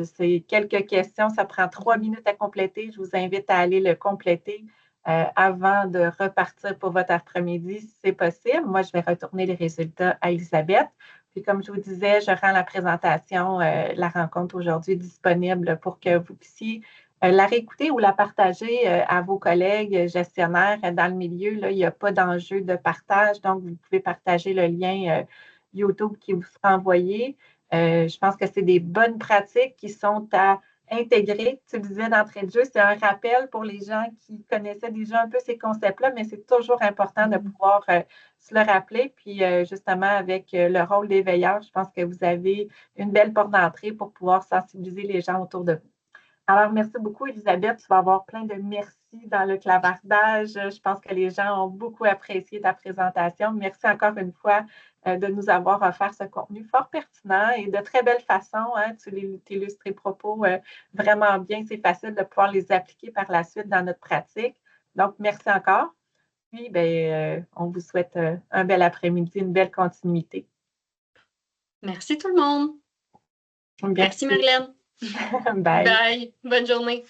c'est quelques questions. Ça prend 3 minutes à compléter. Je vous invite à aller le compléter avant de repartir pour votre après-midi, si c'est possible. Moi, je vais retourner les résultats à Elisabeth. Puis, comme je vous disais, je rends la présentation, la rencontre aujourd'hui disponible pour que vous puissiez la réécouter ou la partager à vos collègues gestionnaires dans le milieu. Là, il n'y a pas d'enjeu de partage, donc vous pouvez partager le lien YouTube qui vous sera envoyé. Je pense que c'est des bonnes pratiques qui sont à intégrer. Tu le disais d'entrée de jeu, c'est un rappel pour les gens qui connaissaient déjà un peu ces concepts-là, mais c'est toujours important de pouvoir se le rappeler. Puis justement, avec le rôle des veilleurs, je pense que vous avez une belle porte d'entrée pour pouvoir sensibiliser les gens autour de vous. Alors, merci beaucoup, Elisabeth. Tu vas avoir plein de merci dans le clavardage. Je pense que les gens ont beaucoup apprécié ta présentation. Merci encore une fois de nous avoir offert ce contenu fort pertinent et de très belle façon. Hein. Tu illustres tes propos vraiment bien. C'est facile de pouvoir les appliquer par la suite dans notre pratique. Donc, merci encore. Puis, on vous souhaite un bel après-midi, une belle continuité. Merci tout le monde. Merci Marilyn. Bye. Bye. Bonne journée.